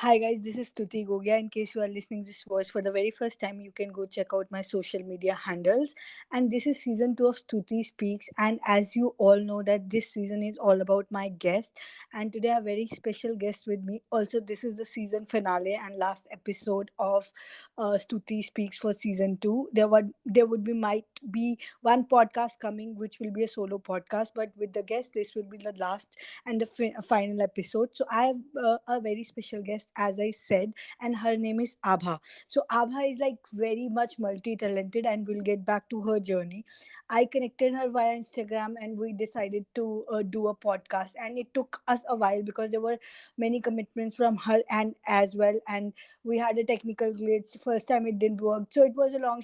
Hi guys, this is Tuti Gogia. In case you are listening this voice for the very first time, you can go check out my social media handles. And this is season 2 of Stuti Speaks. And as you all know that this season is all about my guest. And today I have a very special guest with me. Also, this is the season finale and last episode of Stuti Speaks for season 2. There would be might be one podcast coming, which will be a solo podcast, but with the guest, this will be the last and the final episode. So I have a very special guest, as I said, and her name is Abha. So Abha is like very much multi-talented, and we'll get back to her journey. I connected her via Instagram, and we decided to do a podcast. And it took us a while because there were many commitments from her and as well, and we had a technical glitch. First time it didn't work, so it was a long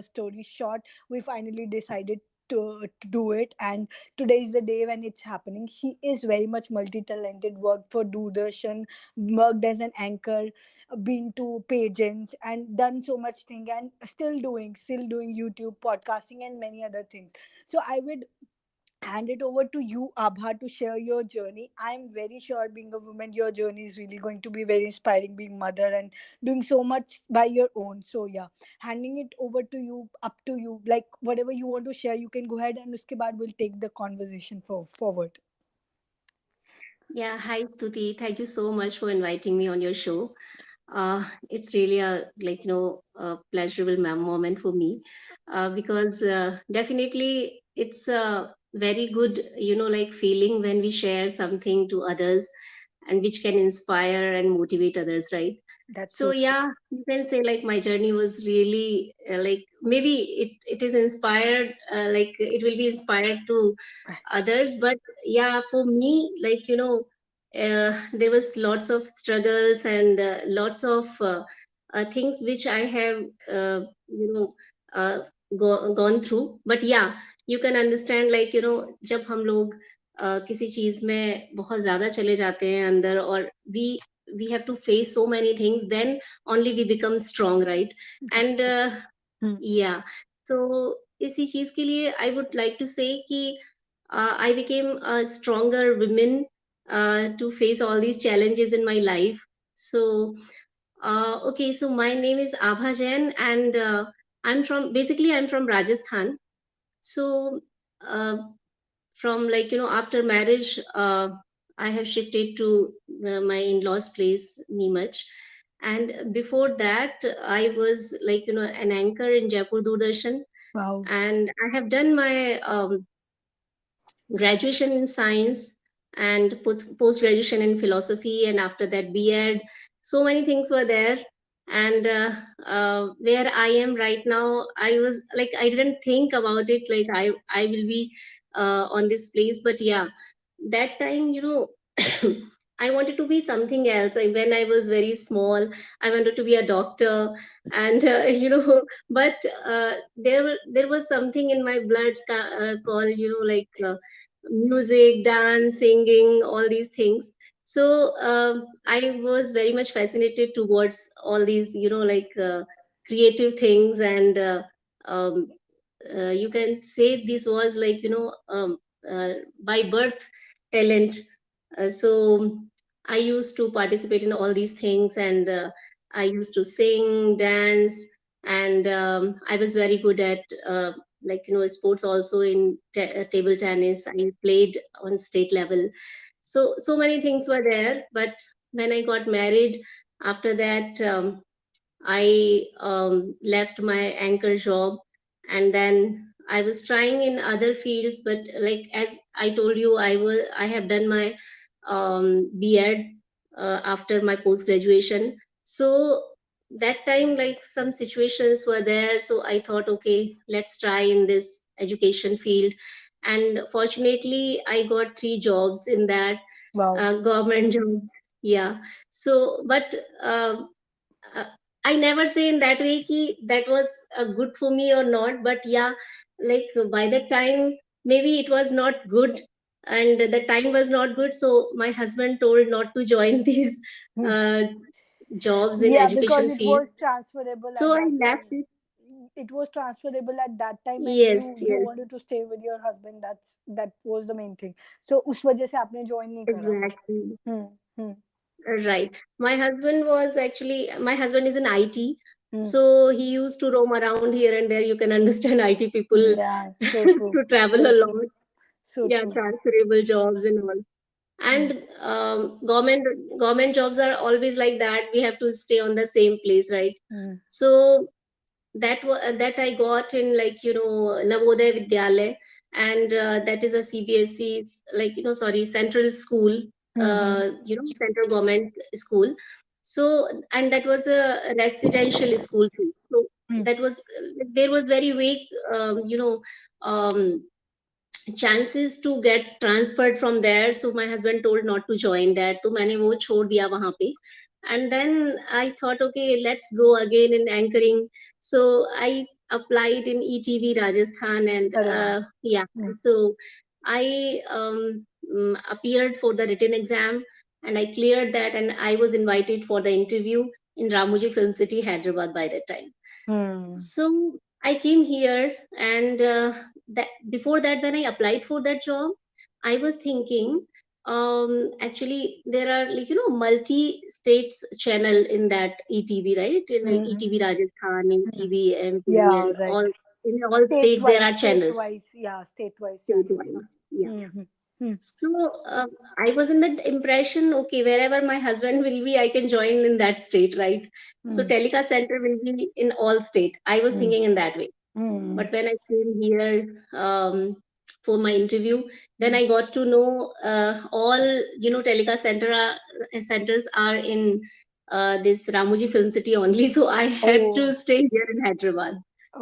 story short. We finally decided to do it, and today is the day when it's happening. She is very much multi-talented, worked for Doordarshan, worked as an anchor, been to pageants and done so much thing, and still doing YouTube, podcasting, and many other things. So I would hand it over to you, Abha, to share your journey. I'm very sure, being a woman, your journey is really going to be very inspiring, being mother and doing so much by your own. So yeah, handing it over to you, up to you. Like whatever you want to share, you can go ahead, and uske baad we'll take the conversation forward. Yeah, hi Tuti. Thank you so much for inviting me on your show. It's really a a pleasurable moment for me because definitely it's a very good feeling when we share something to others and which can inspire and motivate others, right? That's So so yeah, you can say like my journey was really like maybe it is inspired like it will be inspired to true. others, but yeah, for me there was lots of struggles and lots of things which I have you know uh, gone through. But yeah, you can understand जब हम लोग किसी चीज में बहुत ज्यादा चले जाते हैं अंदर और we have to face so many things, then only we become strong, right? That's And so. Hmm. yeah, so इसी चीज के लिए I would like to say कि I became a stronger woman to face all these challenges in my life. So okay, so my name is Abha Jain, and I'm from Rajasthan. So uh, from after marriage, I have shifted to my in-laws place, Neemach. And before that, I was an anchor in Jaipur Doordarshan, Wow. and I have done my graduation in science and post graduation in philosophy, and after that B.Ed. So many things were there. And where I am right now, I was like, I didn't think about it like I will be on this place. But yeah, that time, I wanted to be something else. When I was very small, I wanted to be a doctor, and but there was something in my blood called music, dance, singing, all these things. So I was very much fascinated towards all these, creative things, and um, you can say this was by birth talent. So I used to participate in all these things, and I used to sing, dance, and I was very good at sports also in table tennis. I played on state level. So many things were there. But when I got married, after that, I left my anchor job, and then I was trying in other fields. But like as I told you, I have done my B.Ed after my post graduation. So that time, like some situations were there, so I thought, okay, let's try in this education field. And fortunately, I got three jobs in that, Wow. government jobs. Yeah. So, but uh, I never say in that way ki that was good for me or not. But yeah, like by that time, maybe it was not good, and the time was not good. So my husband told not to join these Hmm. uh, jobs in Yeah, because education it field. was transferable So at I that left time. it. It was transferable at that time, and Yes, you yes, wanted to stay with your husband. That was the main thing. So उस वजह से आपने join नहीं करा. exactly. Hmm. Hmm. Right. My husband is in IT. Mm. So he used to roam around here and there. You can understand IT people Yeah, so true. to travel So a true. lot. So Yeah, true. transferable jobs and all. Mm. And government jobs are always like that. We have to stay on the same place, right? Mm. So that I got in, like, Navodaya Vidyalaya, and that is a CBSE, like, sorry, central school, Mm-hmm. central government school. So, and that was a residential school too. So Mm. that was, there was very vague, um, chances to get transferred from there. So my husband told not to join that, तो मैंने वो छोड़ दिया वहां पे. And then I thought, okay, let's go again in anchoring. So I applied in ETV Rajasthan, and अरे वाह. yeah. Mm. So I appeared for the written exam, and I cleared that, and I was invited for the interview in Ramoji Film City, Hyderabad by that time. Mm. So I came here, and that before that, when I applied for that job, I was thinking, actually there are, like, multi states channel in that ETV, right? In Mm. ETV Rajasthan, Mm. ETV MP, Yeah, and right. all, in all State states there wise, are state channels, wise, yeah, state wise state channels. Huh? wise. Yeah. Mm-hmm. Mm. So I was in that impression, okay, wherever my husband will be, I can join in that state, right? So Mm. telecast center will be in all state. I was Mm. thinking in that way. Mm. But when I came here, for my interview, then Mm. I got to know, all, telecast centers are in this Ramoji Film City only. So I had to Oh, stay here in Hyderabad.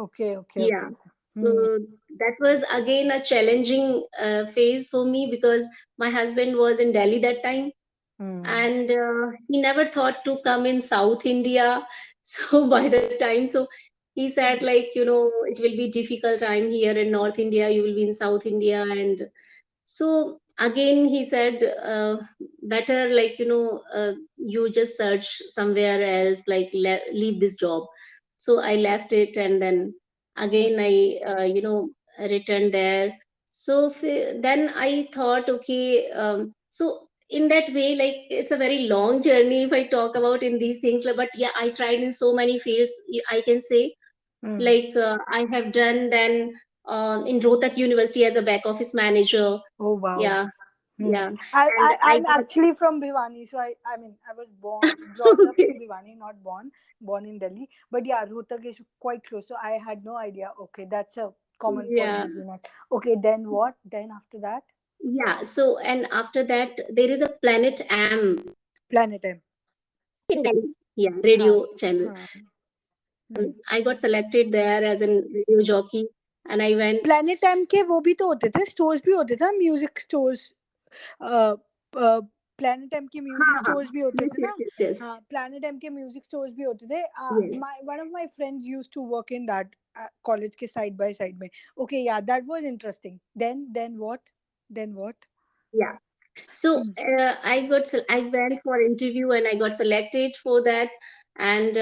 okay, okay, okay. Yeah. Mm. So that was again a challenging phase for me, because my husband was in Delhi that time, Mm. and he never thought to come in South India. So by the time, so he said, like, it will be difficult time here in North India, you will be in South India. And so again he said, better, like, you just search somewhere else, like, leave this job. So I left it, and then Mm. again I returned there. So then I thought, okay, so in that way, like, it's a very long journey if I talk about in these things, but yeah, I tried in so many fields, I can say. Mm. Like, I have done then, in Rohtak University as a back office manager. Oh wow. Yeah, Hmm. yeah. I, And I I I'm got actually from Bhiwani, so I mean I was born brought up in okay. Bhiwani, not born in Delhi. But yeah, Rohtak is quite close, so I had no idea. Okay, that's a common point Yeah, between us. Okay, then what? Then after that, yeah. So, and after that, there is a Planet Am Planet M. in Delhi. Yeah, Huh. radio channel. Huh. Hmm. I got selected there as a radio jockey, and I went. Planet M के वो भी तो होते थे, stores भी होते थे, music stores. Planet M के म्यूजिक हाँ, हाँ. स्टोर्स भी होते Yes, थे yes, ना. yes, yes, हाँ, प्लेनेट एम के म्यूजिक स्टोर्स भी होते थे. yes. My one of my friends used to work in that college के साइड बाय साइड में. Okay, yeah that was interesting. Then what? Then what? Yeah. So I went for interview, and I got selected for that. And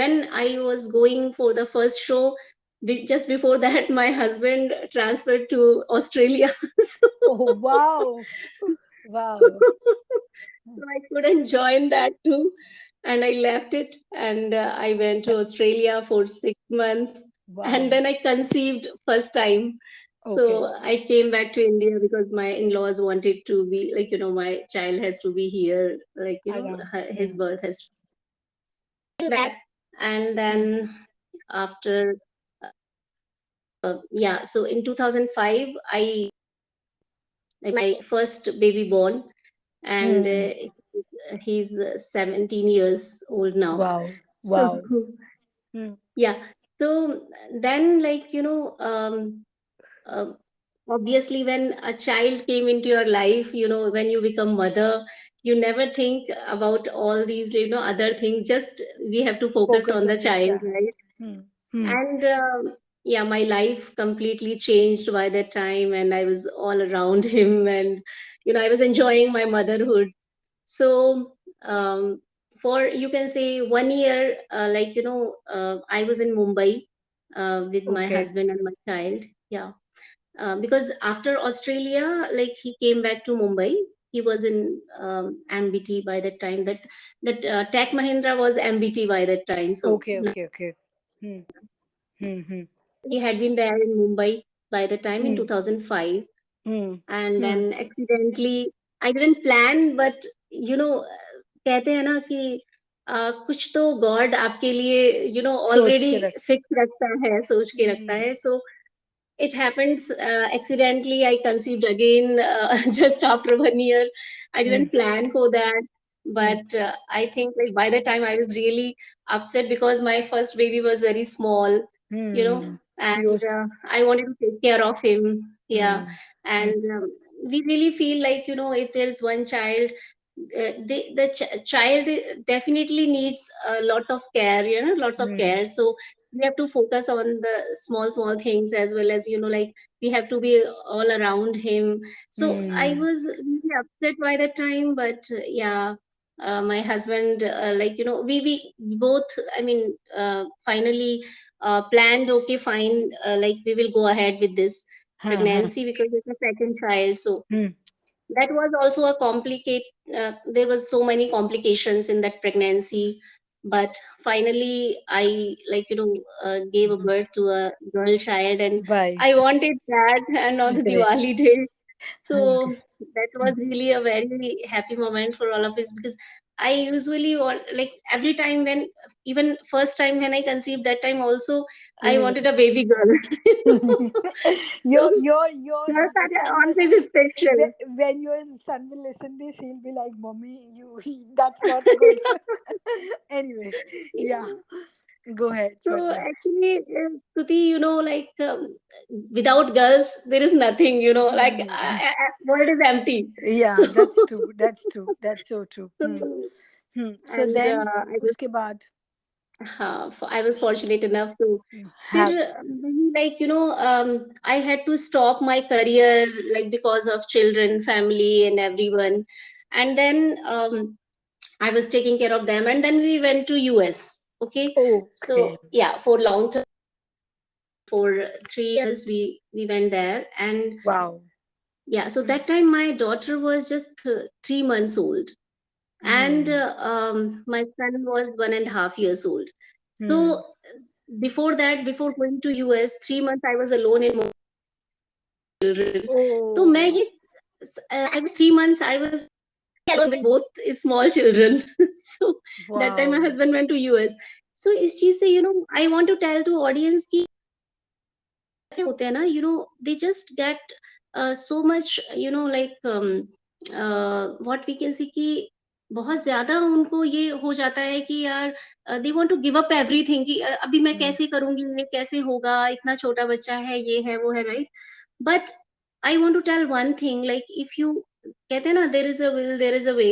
when I was going for the first show, just before that, my husband transferred to Australia. So, oh wow. Wow. so I couldn't join that too. And I left it, and I went to Australia for 6 months. And wow. then I conceived first time. Okay. So I came back to India because my in-laws wanted to be, like, my child has to be here, like, आराम. his birth has to be back. And then after, yeah, so in 2005, I my first baby born, and he's 17 years old now. Wow. So wow. yeah, so then, like, uh, obviously when a child came into your life, when you become mother, you never think about all these, other things, just we have to focus focus on the on your child, child. right? Hmm. And yeah, my life completely changed by that time, and I was all around him, and I was enjoying my motherhood. So for, you can say, 1 year, like, I was in Mumbai with my okay. husband and my child. Yeah. Because after Australia, like, he came back to Mumbai. he was in MBT by that time. That Tech Mahindra was MBT by that time. So Okay, okay, okay. Hmm. Hmm. Hmm. he had been there in Mumbai by the time in Hmm. 2005. Hmm. And Hmm. then accidentally, I didn't plan, but कहते हैं ना कि कुछ तो God आपके लिए सोच already के रख. फिक्स रखता है, सोच के रखता Hmm. है. So it happens accidentally. I conceived again just after 1 year. I Hmm. didn't plan for that, Hmm. but I think like by the time I was really upset because my first baby was very small, Hmm. and Yours. I wanted to take care of him. Yeah, Hmm. Hmm. and we really feel like if there is one child, child definitely needs a lot of care, lots of Hmm. care. So we have to focus on the small things, as well as like we have to be all around him. So I Hmm. was really upset by that time, but yeah, my husband, we both, I mean, finally planned, okay, fine, like we will go ahead with this Huh, huh. pregnancy because it's a second child. So Hmm. that was also a complicate there was so many complications in that pregnancy, but finally I gave a Hmm. birth to a girl child, and Bye. I wanted that and on the Great. Diwali day. Okay. So that was really a very happy moment for all of us, because I usually want, like, every time when, even first time when I conceived, that time also I Hmm. wanted a baby girl. So Your your son son must always be, is special. when your son will listen this, he'll be like, "Mommy, that's not good." Anyways, yeah, go ahead So further. actually, Stuti, without girls, there is nothing, like Hmm. world is empty. So, Yeah, that's true. That's true. That's so true. so Hmm. Hmm. So and then, uske baad, I was fortunate enough to, have. I had to stop my career, like, because of children, family, and everyone. And then I was taking care of them, and then we went to US. Okay, Okay. so yeah, for long term, for 3 years we went there. And Wow. yeah, so Hmm. that time my daughter was just 3 months old, and Hmm. my son was 1.5 years old. Hmm. So before that, before going to US, 3 months I was alone in children. So Oh. I was 3 months, I was alone with both small children. So that time my Wow. husband went to US. So इस चीज से I want to tell to audience कि ऐसे होते हैं ना, they just get so much, what we can see कि बहुत ज्यादा उनको ये हो जाता है कि यार they want to give up everything, कि अभी मैं Hmm. कैसे करूंगी, ये कैसे होगा, इतना छोटा बच्चा है, ये है वो है, right. But I want to tell one thing, like if you, कहते हैं ना, there is a will there is a way.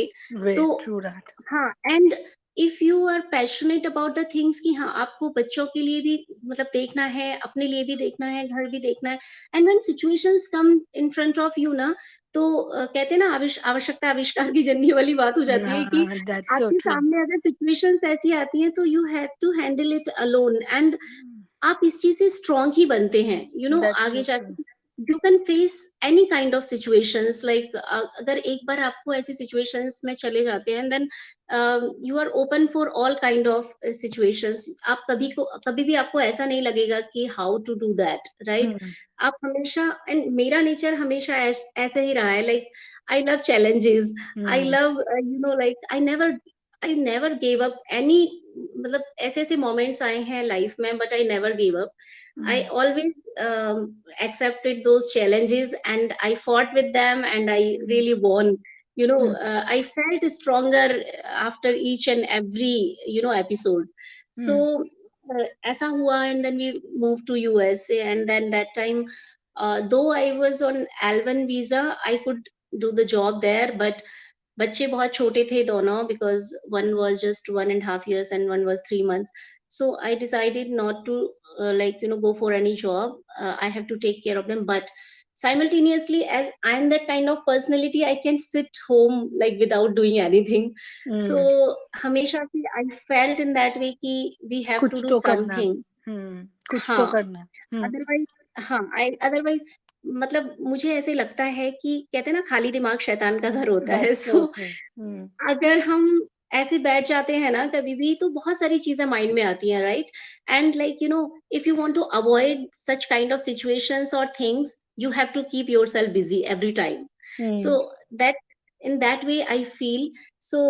तो Wait, true that. हाँ, and if you are passionate about the things, कि हाँ, आपको बच्चों के लिए भी मतलब देखना है, अपने लिए भी देखना है, घर भी देखना है, and when situations come in front of you ना, तो कहते हैं ना, आवश्यकता आविष्कार की जननी वाली बात हो जाती है कि That's so आपके true. सामने अगर सिचुएशंस ऐसी आती हैं, तो you have to handle it alone, and Hmm. आप इस चीज से स्ट्रांग ही बनते हैं, That's आगे so जाके. true. You can face any kind of situations, like अगर एक बार आपको ऐसी सिचुएशंस में चले जाते हैं, then you are open for all kind of situations. आप कभी भी आपको ऐसा नहीं लगेगा कि how to do that, right. Hmm. आप हमेशा, एंड मेरा नेचर हमेशा ऐसे ही रहा है, like I love challenges. I Hmm. Love, like I never give up any, मतलब ऐसे ऐसे मोमेंट्स आए हैं लाइफ में, but I never give up. I Hmm. always accepted those challenges, and I fought with them, and I Hmm. really won. Hmm. I felt stronger after each and every episode. Hmm. So ऐसा हुआ, and then we moved to USA, and then that time, though I was on L1 visa, I could do the job there, but बच्चे बहुत छोटे थे दोनों, because one was just 1.5 years and one was 3 months. So I decided not to go for any job. I have to take care of them, but simultaneously, as I'm that kind of personality, I can sit home like without doing anything. So Hmm. हमेशा से I felt in that way कि we have to कुछ do तो करना. something. कुछ तो हाँ, करना. Hmm. otherwise, हाँ, I otherwise मतलब मुझे ऐसे लगता है कि कहते हैं ना, खाली दिमाग शैतान का घर होता है। That's so so true. Hmm. अगर हम ऐसे बैठ जाते हैं ना कभी भी, तो बहुत सारी चीजें माइंड में आती हैं, right? And like if you want to avoid such kind of situations और things, you have to keep yourself busy every time. So Hmm. that, in that way, I feel. So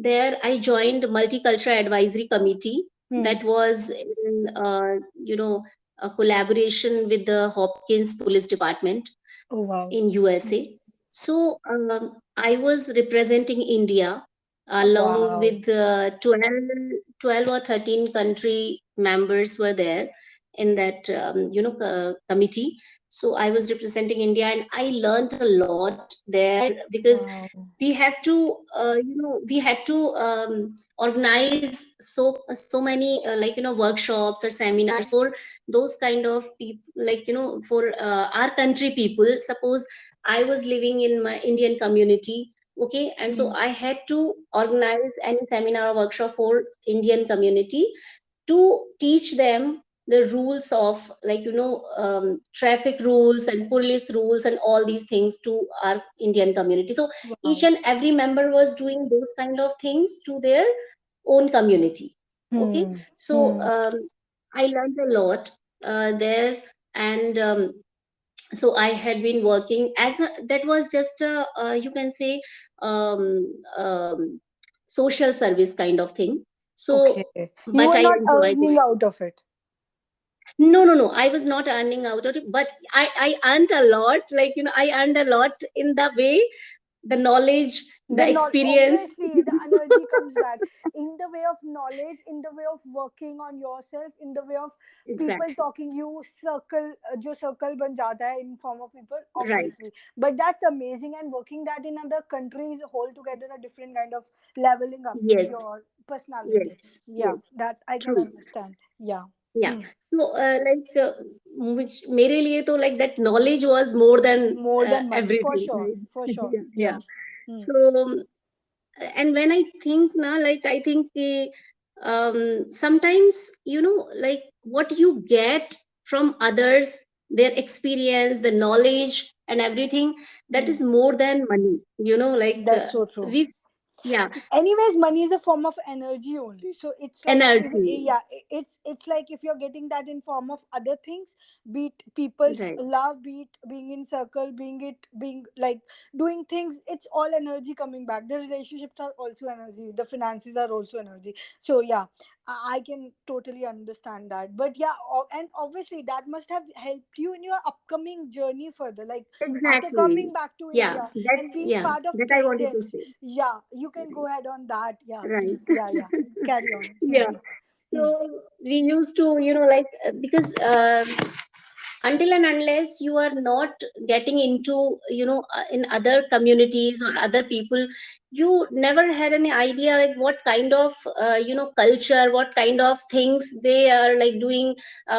there I joined multicultural advisory committee. Hmm. That was in you know a collaboration with the Hopkins Police Department Oh wow. in Hmm. USA. So I was representing India along Wow. with 12 or 13 country members were there in that committee. So I was representing India, and I learned a lot there, because Wow. we have to we had to organize so many workshops or seminars for those kind of people, like for our country people. Suppose I was living in my Indian community, okay, and so Hmm. I had to organize any seminar or workshop for Indian community, to teach them the rules of, traffic rules and police rules and all these things to our Indian community. So each Wow. and every member was doing those kind of things to their own community. Okay, Hmm. so Hmm. I learned a lot there. And so I had been working as a, that was just a, you can say, um, um, social service kind of thing. Okay. So You but were I not enjoyed earning it. out of it. No, I was not earning out of it, but I earned a lot. Like, I earned a lot in the way, the knowledge, The the not experience. obviously the energy comes back in the way of knowledge, in the way of working on yourself, in the way of people Exactly. talking you circle जो circle बन जाता है in form of people Right. obviously. But that's amazing, and working that in other countries whole together a different kind of leveling up Yes. your personality. Yes. Yeah, Yes. that I can True. understand. Yeah. Yeah. Hmm. So which मेरे लिए तो, like, that knowledge was more than More than money, for everything, sure, right? for sure. Yeah. Yeah. Yeah. Hmm. So and when I think now, like, I think sometimes, like, what you get from others, their experience, the knowledge and everything, that Hmm. is more than money, like, That's so true. we yeah, Anyways, money is a form of energy only, so it's like energy. yeah, it's like if you're getting that in form of other things, be it people's Right. love, be it being in circle, being like doing things, it's all energy coming back. The relationships are also energy, the finances are also energy. So yeah, I can totally understand that. But yeah, and obviously that must have helped you in your upcoming journey further, like after Exactly. coming back to Yeah, India that, and being yeah, part of that I wanted to pageants. say. Yeah, you can go ahead on that. Yeah, Right. please. Yeah, yeah. Carry on. Hmm. Yeah. Hmm. So we used to, like, because until and unless you are not getting into, in other communities or other people, you never had any idea, like, what kind of culture, what kind of things they are, like, doing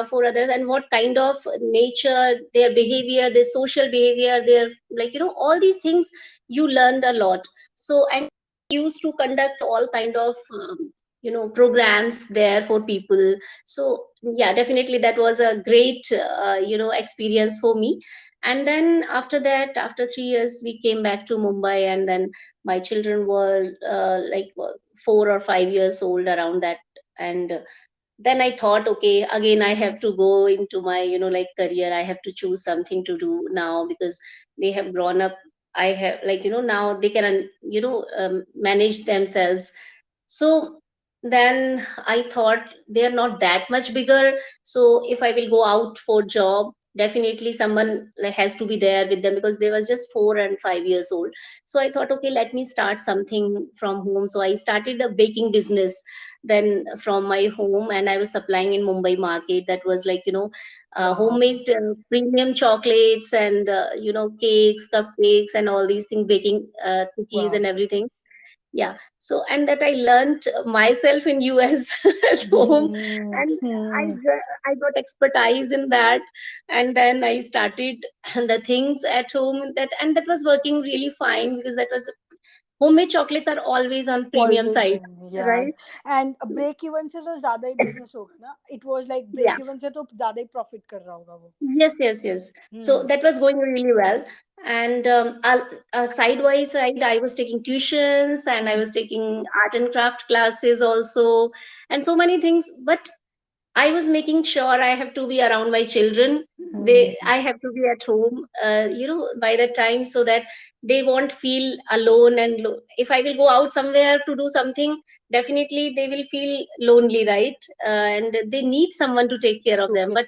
for others, and what kind of nature, their behavior, their social behavior, their, like, all these things, you learned a lot. So, and used to conduct all kind of programs there for people. So yeah, definitely that was a great experience for me. And then after that, after 3 years, we came back to Mumbai, and then my children were 4 or 5 years old around that. And then I thought, okay, again I have to go into my like career. I have to choose something to do now, because they have grown up. I have, like, now they can manage themselves. So then I thought, they are not that much bigger. So if I will go out for job, definitely someone, like, has to be there with them, because they was just 4 and 5 years old. So I thought, okay, let me start something from home. So I started a baking business then from my home, and I was supplying in Mumbai market. That was, like, Wow. homemade premium chocolates and cakes, cupcakes, and all these things, baking cookies Wow. and everything. Yeah. So, and that I learned myself in US at home. Hmm. And Hmm. I got expertise in that. And then I started the things at home, that, and that was working really fine, because that was homemade chocolates are always on premium Always side, in, yeah. right? And break even से तो ज़्यादा ही business होगा ना. It was like Yeah. break even से तो ज़्यादा ही profit कर रहा होगा वो. Yes, yes, yes. So Hmm. that was going really well. And sidewise side, I was taking tuitions and I Hmm. was taking art and craft classes also, and so many things. But I was making sure I have to be around my children. Hmm. I have to be at home, by the time, so that they won't feel alone. And if I will go out somewhere to do something, definitely they will feel lonely, right? And they need someone to take care of them. Okay. But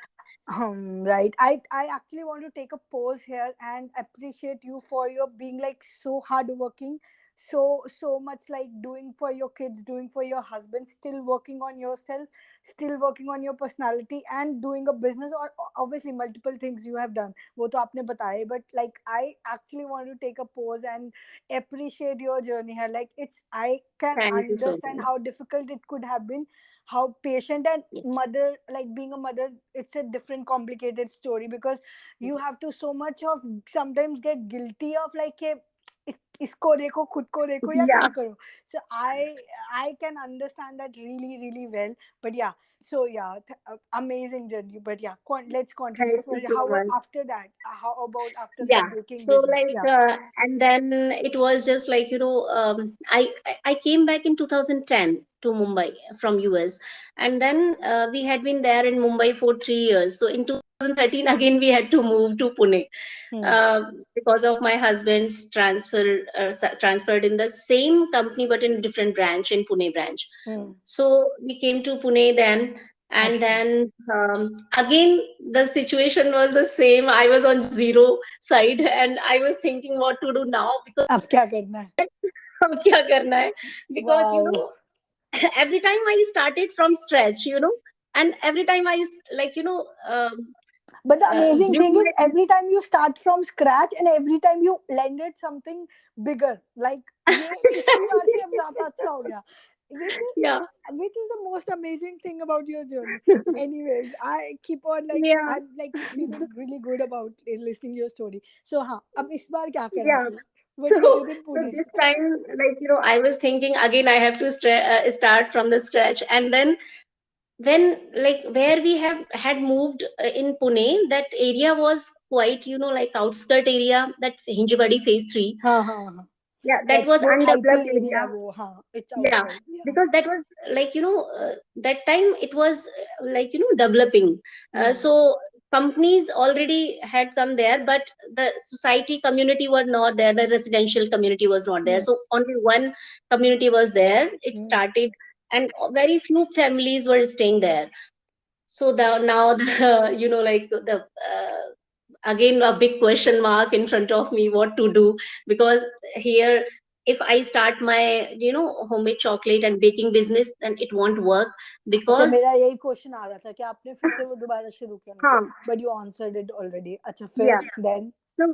Right. I actually want to take a pause here and appreciate you for your being like so hardworking, so much like doing for your kids, doing for your husband, still working on yourself, still working on your personality, and doing a business or obviously multiple things you have done. वो तो आपने बताए, but like I actually want to take a pause and appreciate your journey here. Like it's I can thank you so understand much. how difficult it could have been, how patient and Yeah. mother, like being a mother, it's a different complicated story because you have to so much of sometimes get guilty of like a इसको देखो खुद को देखो या Yeah. काम करो. So I can understand that really really well. But yeah, so yeah, amazing journey. But yeah, let's continue. Thank For you so how much. after that, how about after Yeah. that baking So business? like, Yeah. and then it was just like, I came back in 2010 to Mumbai from US, and then we had been there in Mumbai for 3 years. So in 2013 again we had to move to Pune, Hmm. because of my husband's transferred in the same company but in different branch, in Pune branch. Hmm. So we came to Pune then, and Okay. then again the situation was the same. I was on zero side, and I was thinking what to do now, because अब क्या करना है? अब क्या करना है? Because Wow. every time I started from scratch, and every time I like But the amazing grew thing is, my. every time you start from scratch and every time you landed something bigger. Like ये पिछली बार से अब ज्यादा अच्छा हो गया, which is Yeah, which is the most amazing thing about your journey. Anyways, I keep on like yeah, I'm like feeling really good about listening your story. So हाँ, अब इस बार क्या करा yeah. फिर? What you So, did in so Pune? this time, like, I was thinking again, I have to start from the scratch. And then when, like, where we have had moved in Pune, that area was quite, like outskirt area, that Hinjewadi phase 3. हाँ हाँ हाँ. Yeah, that That's was वो IT undeveloped area area. वो हाँ. It's Yeah, outside. Yeah. because that was like, that time it was like, developing. Hmm. So companies already had come there, but the society community were not there. The residential community was not there. Hmm. So only one community was there. It Hmm. started, and very few families were staying there. So the now the like the again a big question mark in front of me, what to do, because here, if I start my homemade chocolate and baking business, then it won't work, अच्छा, because मेरा यही question आ रहा था कि आपने फिर से वो दोबारा शुरू क्यों नहीं किया, huh, but you answered it already. अच्छा, फिर yeah. Then. So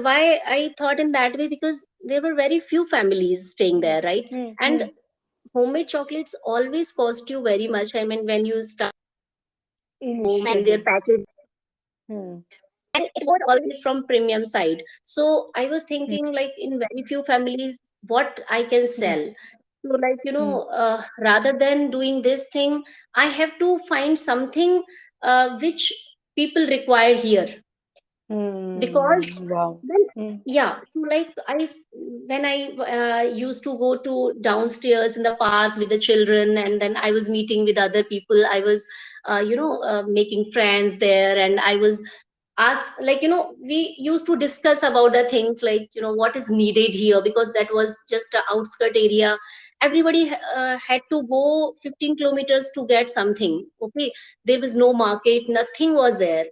why I thought in that way, because there were very few families staying there, right? And hmm. homemade chocolates always cost you very much. I mean, when you start home and their initially. package, hmm. and it was always from premium side. So I was hmm. thinking, like, in very few families, what I can hmm. sell. So, like, hmm. rather than doing this thing, I have to find something which people require here, because wow. then, hmm. yeah. So like, when I used to go to downstairs in the park with the children, and then I was meeting with other people, I was making friends there, and I was ask, like, we used to discuss about the things, like, what is needed here, because that was just a outskirt area. Everybody had to go 15 kilometers to get something. Okay, there was no market, nothing was there.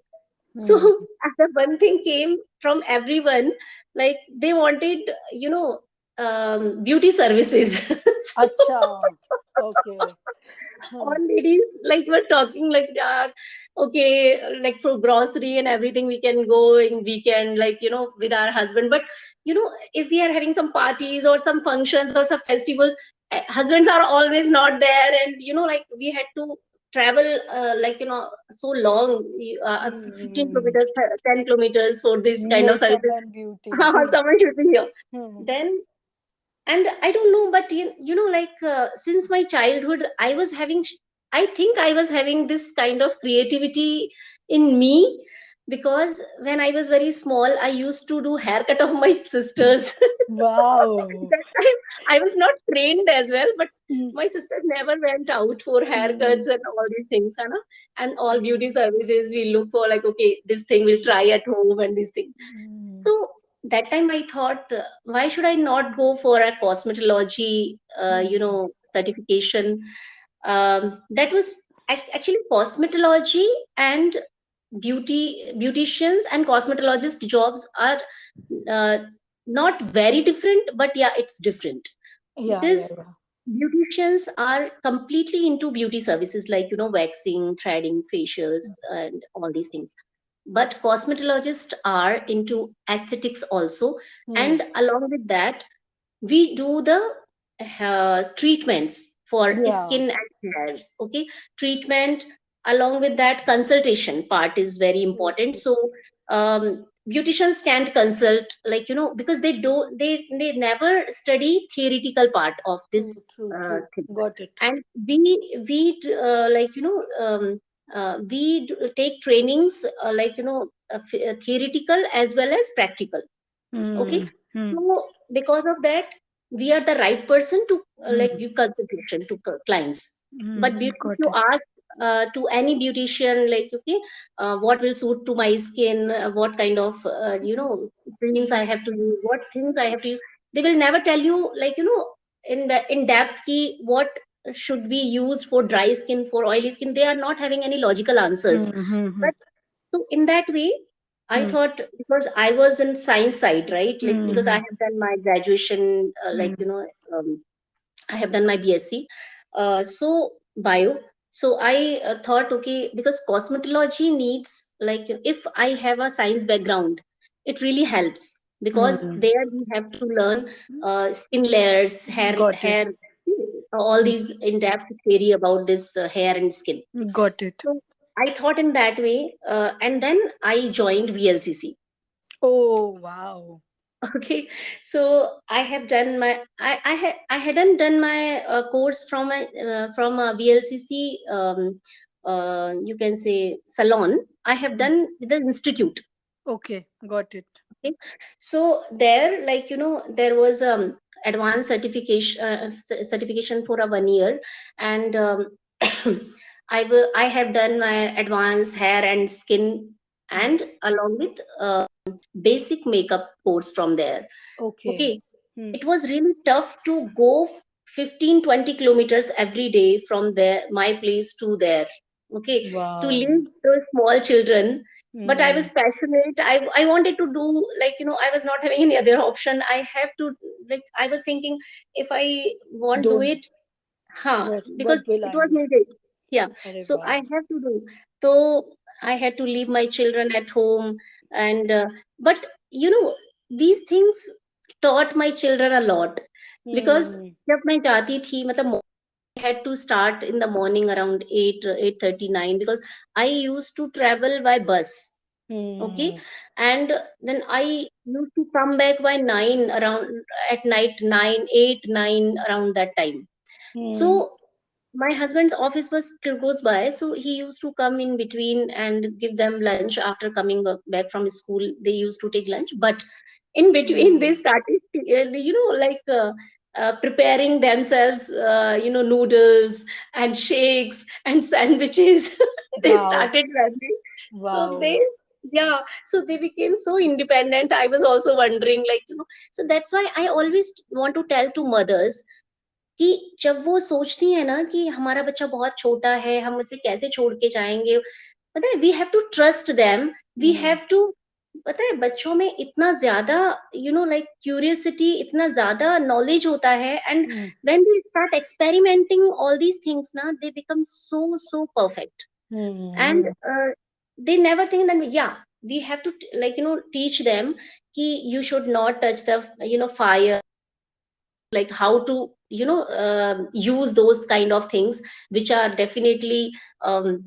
So hmm. the one thing came from everyone, like they wanted, beauty services. So अच्छा. Okay. all हाँ. ladies like were talking like, okay, like for grocery and everything we can go in weekend, like, with our husband. But if we are having some parties or some functions or some festivals, husbands are always not there, and like we had to travel, like, so long, 15 hmm. kilometers, 10 kilometers for this kind of makeup services. And beauty. Someone should be here. Hmm. Then and I don't know, but like since my childhood, I think I was having this kind of creativity in me, because when I was very small, I used to do haircut of my sisters. Wow. That time I was not trained as well, but Mm, my sister never went out for mm, haircuts and all these things, है ना? And all mm, beauty services we look for, like, okay, this thing we'll try at home and this thing. mm, So that time I thought, why should I not go for a cosmetology, mm, certification? That was actually cosmetology and beauticians and cosmetologist jobs are uh, not very different, but yeah, it's different, yeah, yeah, because yeah. beauticians are completely into beauty services, like waxing, threading, facials, and all these things. But cosmetologists are into aesthetics also, Mm, and along with that, we do the treatments for yeah. skin and hairs. Okay, treatment, along with that consultation part is very True, important. true, So beauticians can't consult, like, because they never study theoretical part of true, this true, true. thing. Got it. And like, take trainings, like, theoretical as well as practical. Okay, Mm, mm, so because of that, we are the right person to like mm, give consultation to clients. But mm, if got you it. ask to any beautician, like, okay, what will suit to my skin, what kind of creams I have to use, what things I have to use, they will never tell you, like, in depth key what should be used for dry skin, for oily skin. They are not having any logical Mm, answers. mm, But so in that way, I mm, thought, because I was in science side, right? Like, because I mm, have done my graduation, like, mm, I have done my BSc, so bio. So I thought, okay, because cosmetology needs, like, if I have a science background, it really helps, because mm, there we have to learn skin layers, got it. hair, all Mm, these in-depth theory about this hair and skin. got it. So I thought in that way, and then I joined VLCC. Oh, wow. Okay, so I have done my I hadn't done my course from a VLCC, you can say salon. I have Mm, done with the institute. okay, got it. Okay, so there, like, there was advanced certification for a 1 year, and I have done my advanced hair and skin, Mm, and along with basic makeup course from there. okay. Okay, Mm, it was really tough to go 15-20 kilometers every day from there, my place to there. Okay, to wow. leave those small children. But I was Mm, passionate. I wanted to do, like, I was not having any other option. I have to, like, I was thinking, if I won't do don't. it, huh, because What will it I was do? needed. Yeah, Arey so wow. I have to do. So I had to leave my children at home, and but these things taught my children a lot, because Mm, जब मैं जाती थी, मतलब I had to start in the morning around 8:39, because I used to travel by bus. Okay, mm, and then I used to come back by 9 around at night, 9, 8, 9 around that time. mm, So my husband's office was close by, so he used to come in between and give them lunch after coming back from school. They used to take lunch, but in between they mm, started, like, preparing themselves, noodles and shakes and sandwiches. They wow. started running, so Wow. they, yeah, so they became so independent. I was also wondering, like, so that's why I always want to tell to mothers कि जब वो सोचती है ना कि हमारा बच्चा बहुत छोटा है, हम उसे कैसे छोड़ के जाएंगे, पता है, we have to trust them, we Mm, have to, पता है, बच्चों में इतना ज्यादा, लाइक क्यूरियोसिटी, इतना ज्यादा नॉलेज होता है, and mm, when they start experimenting all these things ना, they become so so perfect, and mm, they never think that, yeah, we have to, like, teach them कि you should not touch the, fire, like how to, use those kind of things which are definitely um,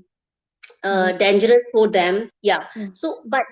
mm, dangerous for them. Yeah, mm, so but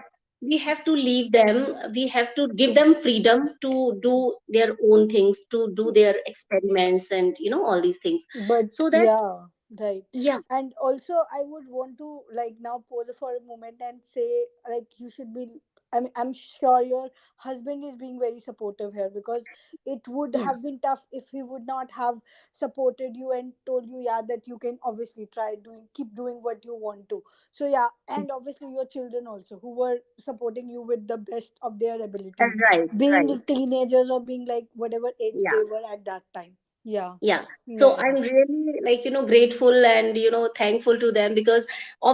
we have to leave them, we have to give them freedom to do their own things, to do their experiments, and all these things, But so that yeah, right. yeah. And also, I would want to like now pause for a moment and say, like, you should be. I mean, I'm sure your husband is being very supportive here, because it would Yeah, have been tough if he would not have supported you and told you, yeah, that you can obviously try doing, keep doing what you want to. So, yeah, and obviously your children also, who were supporting you with the best of their abilities, right, being right. teenagers or being like whatever age Yeah. they were at that time. Yeah. Yeah. Yeah, So yeah. I'm really, like, grateful and, thankful to them, because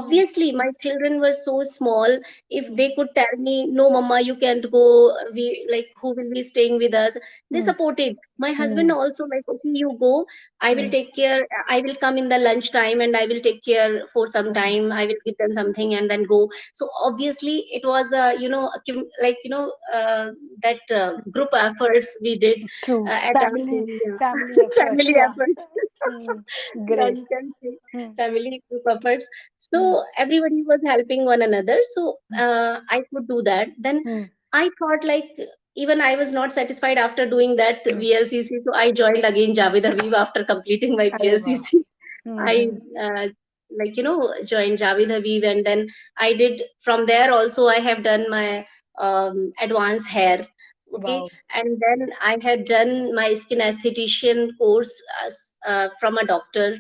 Mm, obviously my children were so small. If mm, they could tell me, no, mama, you can't go, who will be staying with us? They mm, supported. My husband mm, also, like, okay, you go. I will mm, take care. I will come in the lunch time and I will take care for some mm. time. I will give them something and then go. So obviously it was, that group efforts we did True. at our Family, home. Yeah. family effort. Family Yeah. efforts. Mm, Yeah, great. you can say Mm, family group efforts. mm, So everybody was helping one another. So I could do that. Then mm, I thought, like, even I was not satisfied after doing that mm. VLCC. So I joined again Javed Habib after completing my Arre wow. VLCC. I Mm-hmm. joined Javed Habib, and then I did from there also. I have done my advanced hair, okay, Wow. and then I had done my skin aesthetician course from a doctor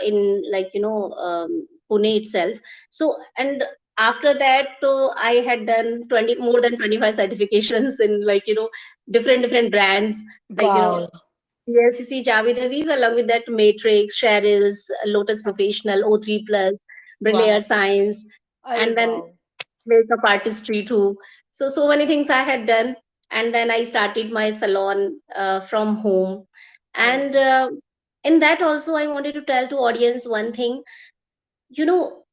in, Pune itself. So, and after that, I had done 20 more than 25 certifications in, different brands, like, Wow. PLCC, Javed Habib, along with that Matrix, Cheryl's, Lotus Professional, O3 Plus, Brillare Wow. Science, Arre and then wow. makeup artistry too. So many things I had done, and then I started my salon from home. Arre And wow. in that also, I wanted to tell to audience one thing. you know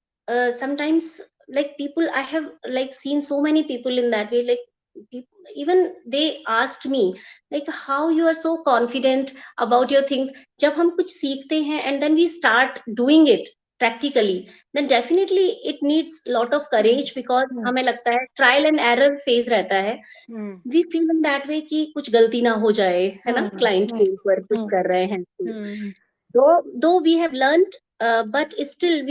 Sometimes, like, people, I have, like, seen so many people in that way, like, even they asked me, like, how you are so confident about your things. Jab hum kuch seekhte hain and then we start doing it practically, then definitely it needs lot of Mm, courage, because mm, हमें लगता है trial and error phase रहता है. mm, We feel in that way कि कुछ गलती ना हो जाए, है ना, mm, क्लाइंट mm, के ऊपर कुछ mm, कर रहे हैं तो. mm, Though we have learned, but still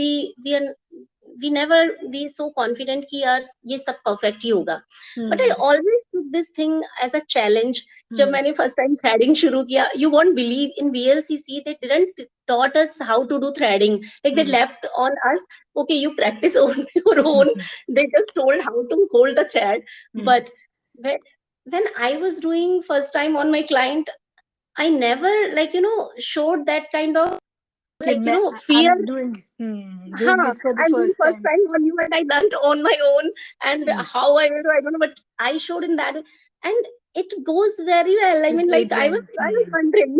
we never be so confident कि यार ये सब perfect ही होगा. But I mm, always took this thing as a challenge. जब mm, मैंने first time threading शुरू किया, you won't believe, in VLCC they didn't taught us how to do threading. Like, they mm, left on us, okay, you practice on your own. mm, They just told how to hold the thread. mm. But when when I was doing first time on my client, I never, showed that kind of, कि मैं fear. I'm doing Huh, it for the I'm doing first first time. time on you, and I learned on my own. And Mm, how I will do, I don't know, but I showed in that way. And it goes very well. I mean, like, it went. I was wondering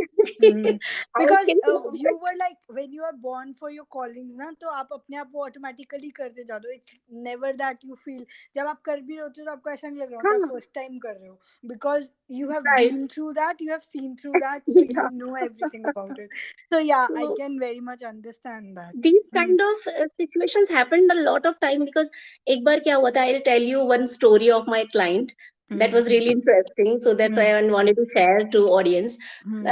how because can you do you that? Were like when you are born for your callings ना, तो आप अपने आप को automatically करते जाते हो. It's never that you feel, जब आप कर भी रहे होते हो तो आपको ऐसा नहीं लग रहा होता Huh, फर्स्ट टाइम कर रहे हो, because you have right. Been through that, you have seen through that, so you Yeah. know everything about it. So yeah, I So can very much understand that. these Hmm. kind of situations happened a lot of time, because एक बार क्या हुआ था, I'll tell you one story of my client that was Hmm. really interesting, so that's why Hmm. I wanted to share to audience. Hmm.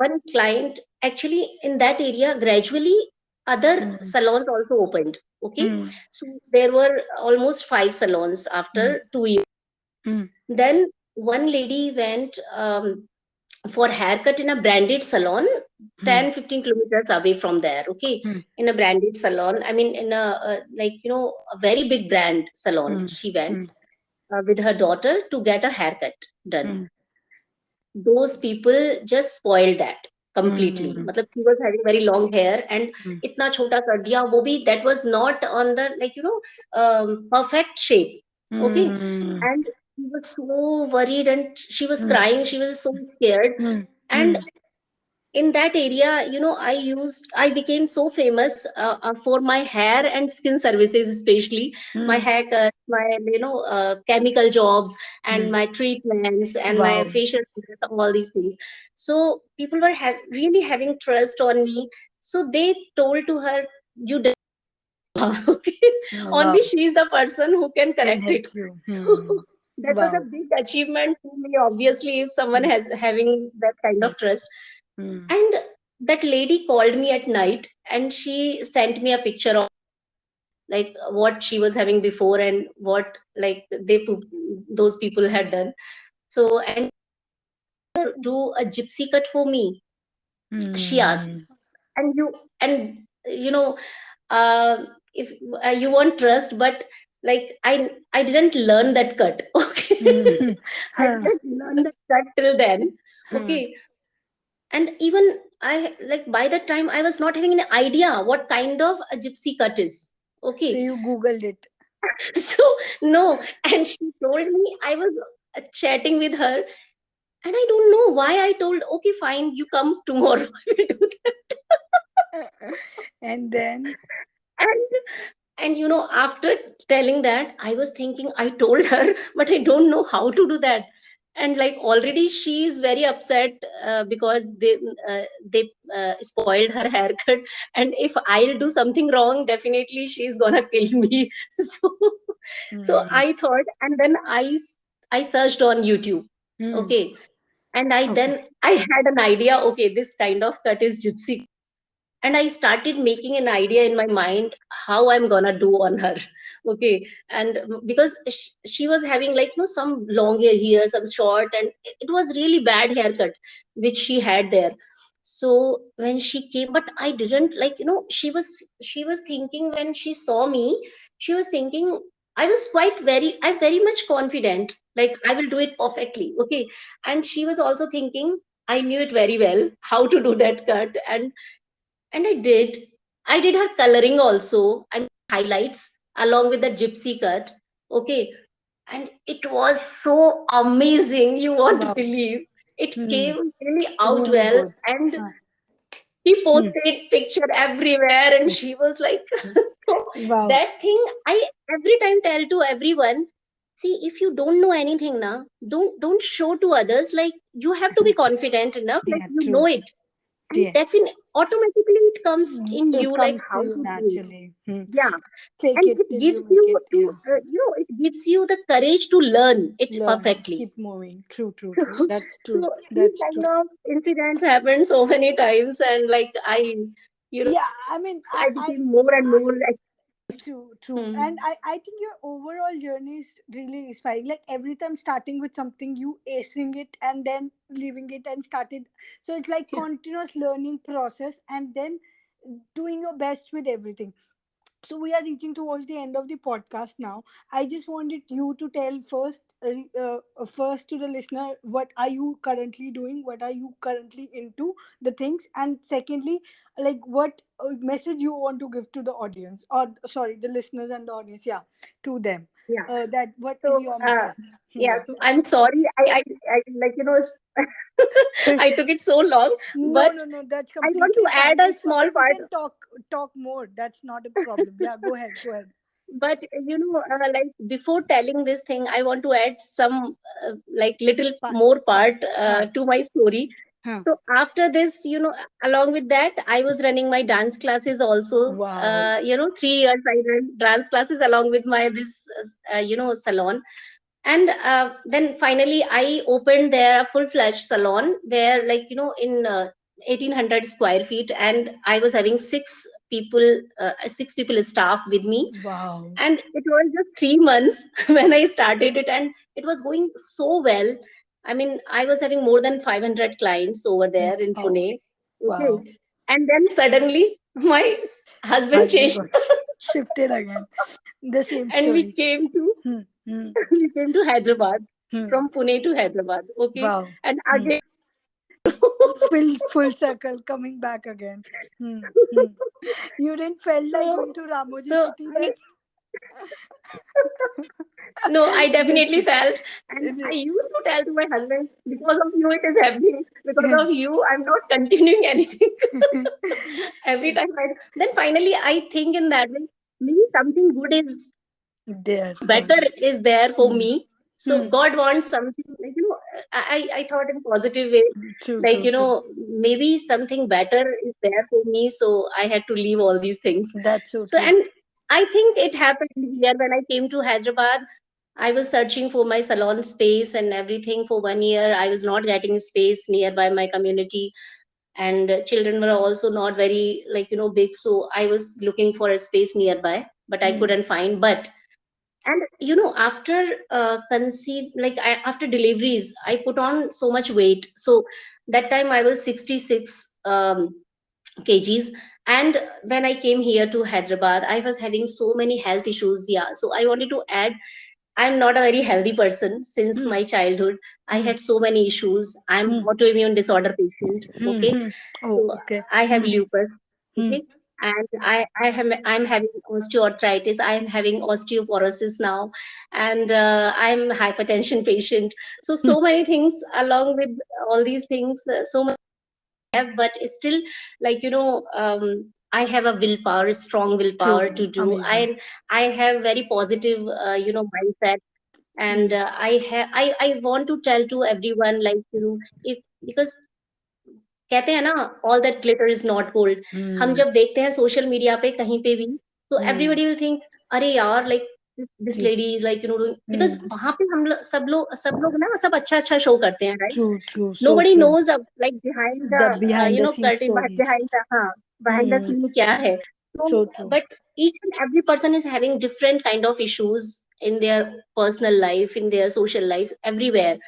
One client, actually, in that area, gradually other Hmm. salons also opened, okay. Hmm. So there were almost 5 salons after Hmm. 2 years. Hmm. Then one lady went for haircut in a branded salon, Hmm. 10-15 kilometers away from there, okay. Hmm. In a branded salon, I mean, in a, a very big brand salon, Hmm. she went Hmm. with her daughter to get a haircut done. Hmm. Those people just spoiled that completely. Hmm. Matlab, she was having very long hair and Hmm. itna chota kar diya, wo bhi, that was not on the, perfect shape, okay. Hmm. And she was so worried and she was Hmm. crying, she was so scared. Hmm. And Hmm. in that area, I became so famous for my hair and skin services, especially my Hmm. hair, my, chemical jobs, and Hmm. my treatments, and my Wow. facial treatments, all these things. So people were really having trust on me. So they told to her, you Okay, only Wow. she is the person who can Can correct it. help you. So that was a Wow. big achievement for me, obviously, if someone Hmm. has having that kind Hmm. of trust. Hmm. And that lady called me at night and she sent me a picture of like what she was having before and what like those people had done. So and do a gypsy cut for me, she asked. Hmm. And you know, uh, if you want trust, but like I didn't learn that cut. Okay, Hmm. I Huh. didn't learn that cut till then. Huh. Okay, and even I like by that time I was not having an idea what kind of a gypsy cut is. So Okay, you googled it. so no, and she told me, I was chatting with her, and I don't know why I told, okay, fine, you come tomorrow. I will do that. And then. And after telling that, I was thinking I told her, but I don't know how to do that. And like already she is very upset because they spoiled her haircut, and if I'll do something wrong, definitely she's gonna kill me. So Hmm. I thought, and then I searched on YouTube. Hmm. Okay, and Okay. I had an idea. Okay, this kind of cut is gypsy, and I started making an idea in my mind how I'm gonna do on her. Okay, and because she was having like some long hair here, some short, and it was really bad haircut which she had there. So when she came, but I didn't like, she was thinking when she saw me, she was thinking I was I'm very much confident, like I will do it perfectly. Okay, and she was also thinking I knew it very well how to do that cut. And I did her coloring also. I mean, highlights along with the gypsy cut. Okay. And it was so amazing. You won't Wow. believe. It Hmm. came really out Really well. good. And Huh. she Hmm. posted picture everywhere. And she was like, so Wow. that thing I every time tell to everyone. See, if you don't know anything now, don't show to others. Like you have to be confident enough, like Yeah, you know true. it, and Yes. definitely automatically it comes in It you like comes to how you to do it. naturally. Hmm. Yeah, Take and it it till gives you make you it. to Yeah. it gives you the courage to learn it Learn. perfectly. Keep moving. True, true, true. That's true. So these That's true. kind of incidents happen so many times, and like you know Yeah, I mean, I became more and more like, true, true. And hmm, I think your overall journey is really inspiring. Like every time starting with something, you acing it and then leaving it and started. So it's like yeah, continuous learning process and then doing your best with everything. So we are reaching towards the end of the podcast now. I just wanted you to tell first to the listener, what are you currently doing, what are you currently into the things, and secondly, like what message you want to give to the audience, or sorry, the listeners and the audience, yeah, to them. yeah. That what is So your message? yeah, Hmm. so I'm sorry, I like I took it so long, No, but no, no, that's I want completely to fine. add a It's small okay. We part. can talk more. That's not a problem. Yeah, go ahead. Go ahead. But like before telling this thing, I want to add some like little more part Part. Huh. to my story. Huh. So after this, along with that, I was running my dance classes also. Wow. 3 years I ran dance classes along with my this salon. And then finally I opened there a full-fledged salon there, like in 1800 square feet, and I was having six people staff with me. Wow. And it was just 3 months when I started it, and it was going so well. I mean, I was having more than 500 clients over there in Wow. Pune. Okay, Wow. and then suddenly my husband Husband changed, got shifted again. The same and we story. came to Hmm. Hmm. we came to Hyderabad, Hmm. from Pune to Hyderabad. Okay, Wow. and Hmm. again. Full circle coming back again. Hmm. Hmm. You didn't felt like so going to Ramoji so city I then? No, I Just definitely kidding. felt, and I used to tell to my husband, because of you it is happening. Because of you, I'm not continuing anything. Every time then finally I think in that way, maybe something good is There for better you. is there for Hmm. me. So Hmm. God wants something like I thought in positive way, True, like true, true. maybe something better is there for me. So I had to leave all these things. That's so So true. I think it happened here when I came to Hyderabad. I was searching for my salon space and everything for 1 year. I was not getting space nearby my community, and children were also not very, like, big. So I was looking for a space nearby, but I Mm, couldn't find. But and after after deliveries, I put on so much weight. So that time I was 66 kgs. And when I came here to Hyderabad, I was having so many health issues. Yeah, so I wanted to add, I'm not a very healthy person since mm, my childhood. I mm, had so many issues. I'm mm, autoimmune disorder patient. mm, Okay, mm. Oh, so okay. I have Mm, lupus. mm, Okay, and I'm having osteoarthritis. I am having osteoporosis now, and I'm hypertension patient. So many things along with all these things. So much have, but still, like, I have a willpower, strong willpower to true. do. Amazing. I have very positive, mindset. And Mm, I want to tell to everyone, like, if, because कहते हैं ना, all that glitter is not gold. हम mm, जब देखते हैं social media पे कहीं पे भी, तो mm. everybody will think, अरे यार, like this This. lady is, like, because Mm. वहां पे सब लोग ना सब अच्छा अच्छा शो करते हैं, right? True, true, so Nobody true. knows like behind the The behind the scenes curtain, stories. behind the behind the Mm, scene क्या है. So so true. but each and every person is having different kind of issues in their personal life, in their social life, everywhere,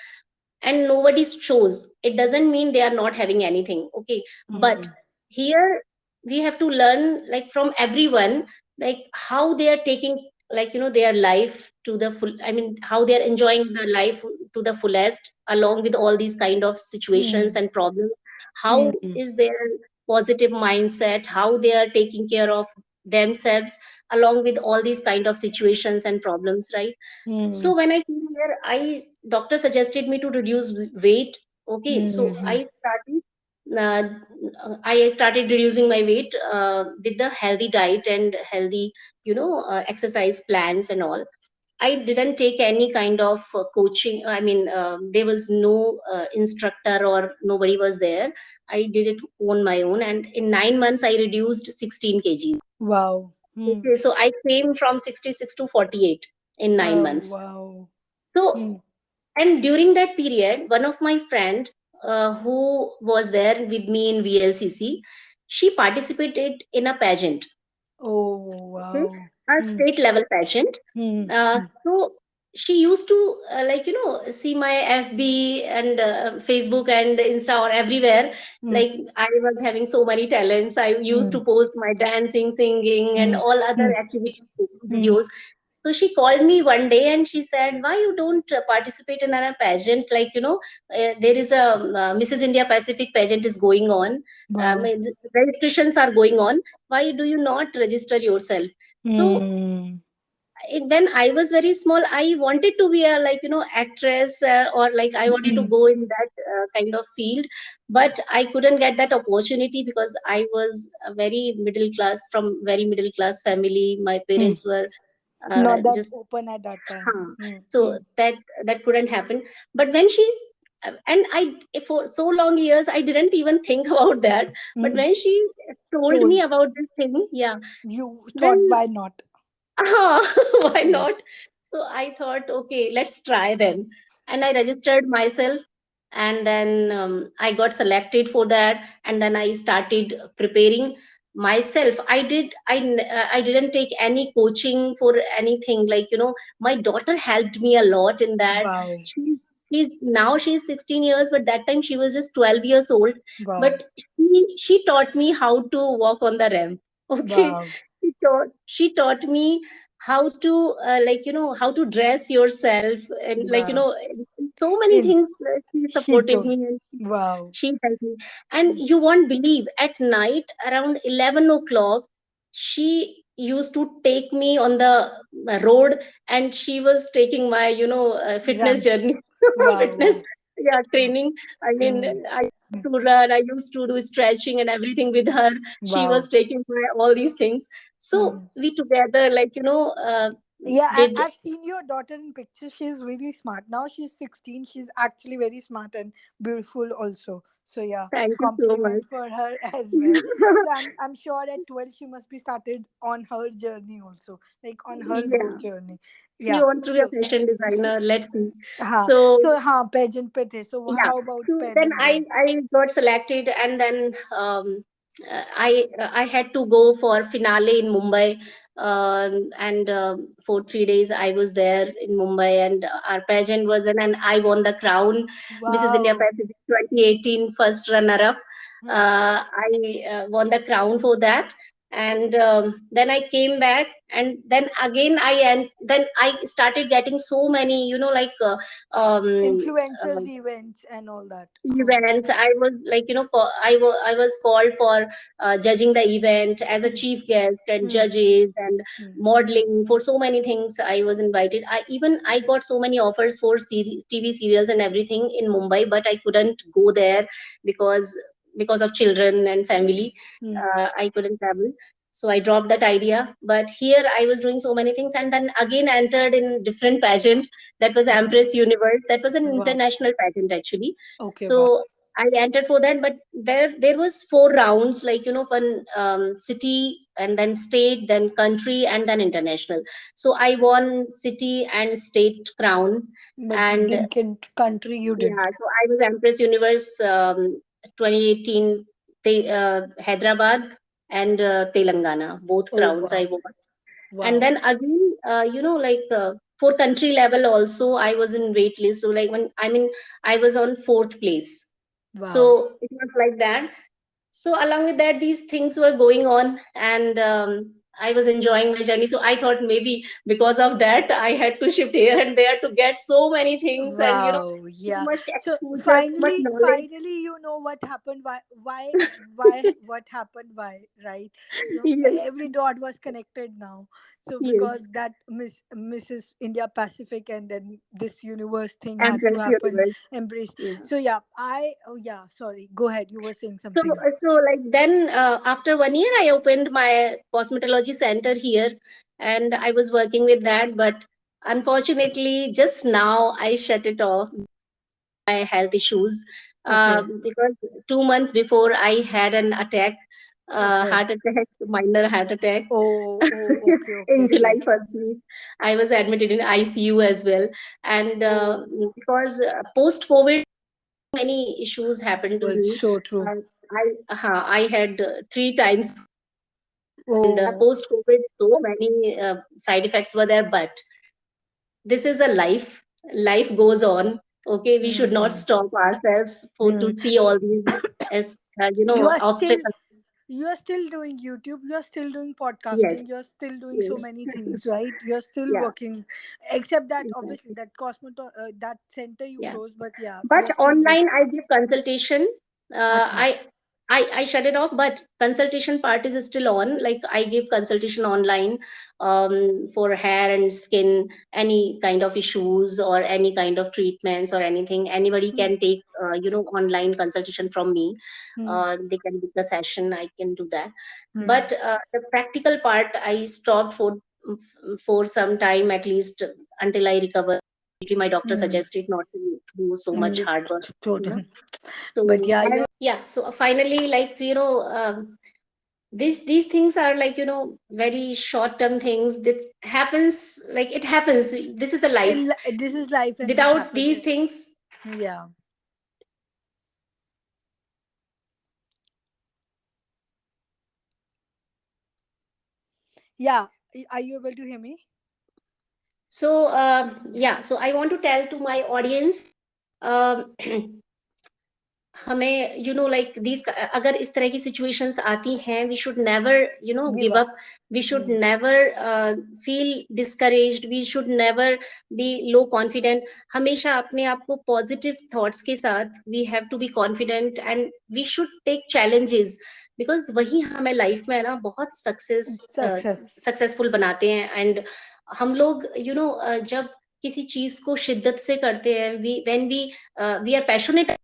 and nobody shows. It doesn't mean they are not having anything. Okay, but Mm, here we have to learn, like, from everyone, like how they are taking, like, their life to the full. I mean, how they are enjoying the life to the fullest, along with all these kind of situations mm, and problems. How mm, is their positive mindset, how they are taking care of themselves along with all these kind of situations and problems, right? So mm, when I came here, I doctor suggested me to reduce weight. Okay, so mm, I started reducing my weight with the healthy diet and healthy, exercise plans and all. I didn't take any kind of coaching. I mean, there was no instructor or nobody was there. I did it on my own, and in 9 months, I reduced 16 kgs. wow. Mm, Okay, so I came from 66 to 48 in nine oh, months. wow. So, Mm, and during that period, one of my friend who was there with me in VLCC, she participated in a pageant. oh, Okay, wow. a Mm, state level pageant. mm, mm, So she used to, like, see my FB and Facebook and Insta or everywhere. mm, Like, I was having so many talents. I used mm, to post my dancing, singing, and mm, all other mm, activity mm, videos. So she called me one day and she said, "Why you don't participate in a pageant? Like, there is a Mrs. India Pacific pageant is going on. wow. Registrations are going on. Why do you not register yourself?" So Mm, when I was very small, I wanted to be a, like, actress, or like I wanted to mm, go in that kind of field, but I couldn't get that opportunity because I was a very middle class, from very middle class family. My mm. parents were Not that just open at that time. huh. Mm, So mm, that couldn't happen. But when she and I, for so long years, I didn't even think about that. But mm. when she told Told me about this thing, yeah, you then thought by not. why Mm, not? So I thought, okay, let's try then. And I registered myself, and then I got selected for that. And then I started preparing myself. I didn't take any coaching for anything. Like, my daughter helped me a lot in that. wow, She's 16 years, but that time she was just 12 years old. wow, But she taught me how to walk on the ramp. Okay, wow. she taught me how to, like, how to dress yourself, and, like, Wow. so many In things. She she supported told. me, and Wow. she helped me. And Mm, you won't believe, at night around 11 o'clock, she used to take me on the road, and she was taking my, fitness ramp. journey. Fitness, Wow. yeah, Wow. training. I mean, Mm, I used mm, to run, I used to do stretching and everything with her. She wow. was taking my all these things. So Mm, we together, like, Yeah, Did I've seen your daughter in pictures. She's really smart. Now she's 16. She's actually very smart and beautiful also. So yeah, Thank you so much. compliment for her as well. So I'm sure at 12 she must be started on her journey also, like on her Yeah, growth journey. she Yeah. wants to be a So fashion designer. Let's see. हाँ So so हाँ pageant पे थे. So yeah, how about so then pageant i there? i got selected, and then I had to go for finale in Mumbai. And for 3 days I was there in Mumbai, and our pageant was in, and I won the crown Mrs. India Wow. Pacific 2018 first runner up. Hmm. I won the crown for that. And then I came back, and then again then I started getting so many, like uh, Influencers events and all that. events. I was like, I was called for judging the event as a Hmm. chief guest, and Hmm. judges, and Hmm. modeling. For so many things I was invited. I got so many offers for TV serials and everything in Mumbai, but I couldn't go there because of children and family. Hmm. I couldn't travel, so I dropped that idea. But here I was doing so many things, and then again entered in different pageant. That was Hmm. Empress Universe. That was an Wow. international pageant actually. Okay. Wow. So I entered for that, but there was 4 rounds, like, one city, and then state, then country, and then international. So I won city and state crown. But you And didn't get country. You didn't. yeah, so I was Empress Universe 2018, Hyderabad and Telangana. Both Oh crowns I wow. won. And Wow. then again, for country level also, I was in wait list. So like, I was on fourth place. Wow. So it was like that. So along with that, these things were going on, and I was enjoying my journey. So I thought maybe because of that, I had to shift here and there to get so many things, and Wow. so Yeah. much So exposure, so much finally, knowledge. finally, you know what happened. What happened? Why? Right. So Yes, every dot was connected now. So yes. because that Mrs. India Pacific and then this universe thing had to Empress happen. Universe. Embrace. Yeah. So yeah, oh yeah. Sorry. Go ahead. You were saying So, something. like then after 1 year, I opened my cosmetology center here, and I was working with that. But unfortunately, just now I shut it off, my health issues, Okay. because 2 months before I had an attack, Okay. heart attack, minor heart attack. Oh. Oh. Okay. Okay. In July Okay. first week, I was admitted in ICU as well, and Oh. because post COVID many issues happened to Was me. so true. I had 3 times, and Oh. post COVID, so many side effects were there. But this is a life. Life goes on. Okay, we should not Hmm. stop ourselves for Hmm. to see all these as You are still obstacles. you are still doing YouTube, you are still doing Yes, podcasting, you are still doing so yes, many things, right? You are still yeah, working, except that obviously exactly, that that center you yeah. closed, but yeah, you But are still online working. I give consultation. uh, Acha. i I shut it off, but consultation part is still on. Like, I give consultation online, for hair and skin, any kind of issues or any kind of treatments or anything. Anybody Hmm. can take, online consultation from me. Hmm. They can book the session. I can do that. Hmm. But the practical part I stopped for some time, at least until I recover. My doctor Hmm. suggested not to do so much Hmm. hard work, you know. Total. But So yeah, you're yeah, so finally, like, these things are like, very short term things that happens. Like, it happens. This is the life. this is life and this Without happens. these things, Yeah. Yeah. Are you able to hear me? so yeah, so I want to tell to my audience, um, हमें, like, these, अगर इस तरह की situations आती हैं, we should never, Give give up. up. We should Hmm. never feel discouraged. We should never be low confident. हमेशा अपने आप को positive thoughts के साथ, we have to be confident, and we should take challenges, because वही हमें life में ना बहुत Success. successful बनाते हैं. And हम लोग, जब किसी चीज को शिद्दत से करते हैं, we are passionate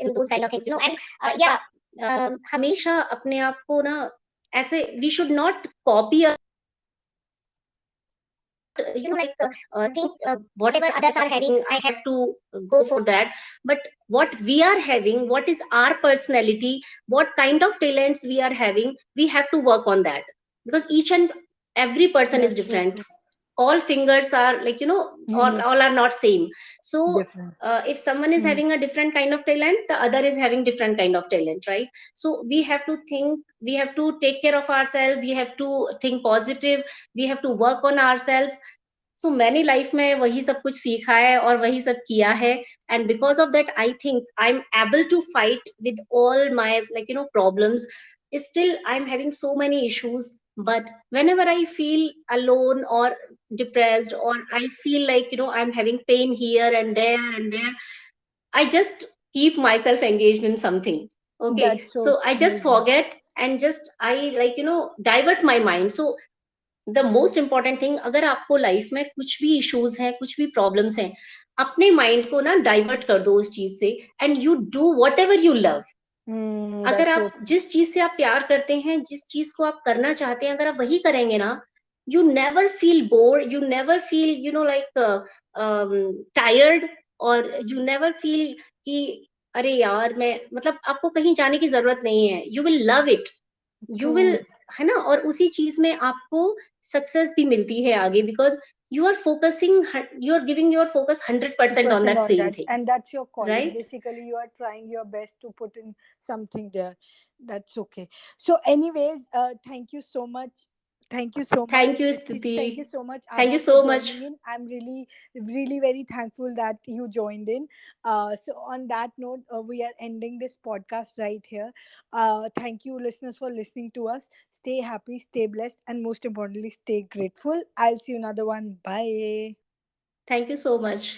in those kind of things, and yeah, हमेशा अपने आप को ना ऐसे we should not copy others, we should not think whatever others are having I have to go for that. But what we are having, what is our personality, what kind of talents we are having, we have to work on that, because each and every person is That's so different. true. All fingers are like, Unique. all are not same. So Different. if someone is Hmm. having a different kind of talent, the other is having different kind of talent, right? So we have to think, we have to take care of ourselves, we have to think positive, we have to work on ourselves. सो मैंने life में वही सब कुछ सीखा है और वही सब किया है. And because of that I think I am able to fight with all my like problems. Still I'm having so many issues, but whenever I feel alone or depressed, or I feel like I'm having pain here and there, I just keep myself engaged in something. Okay, That's so so I just amazing. forget and just I like divert my mind. So the most important thing, अगर आपको life में कुछ भी issues हैं, कुछ भी problems हैं, अपने माइंड को ना डाइवर्ट कर दो उस चीज से, and you do what ever you love. अगर That's आप so true. जिस चीज से आप प्यार करते हैं, जिस चीज को आप करना चाहते हैं, अगर आप वही करेंगे ना, you never feel bore, you never feel like tired, और यू नेवर फील कि अरे यार मैं मतलब आपको कहीं जाने की जरूरत नहीं है. You will love it, you will, True. है ना. और उसी चीज में आपको सक्सेस भी मिलती है आगे, because you are focusing, you are giving your focus 100% on Percent that on same that, thing, and that's your calling. Right. Basically, you are trying your best to put in something there. That's okay. So, anyways, thank you so much. Thank you so thank much. You Thank you स्थिति, so much, thank you Abha, for so much. joining in. I'm really, really very thankful that you joined in. So, on that note, we are ending this podcast right here. Thank you, listeners, for listening to us. Stay happy, stay blessed, and most importantly, stay grateful. I'll see you another one. Bye. Thank you so much.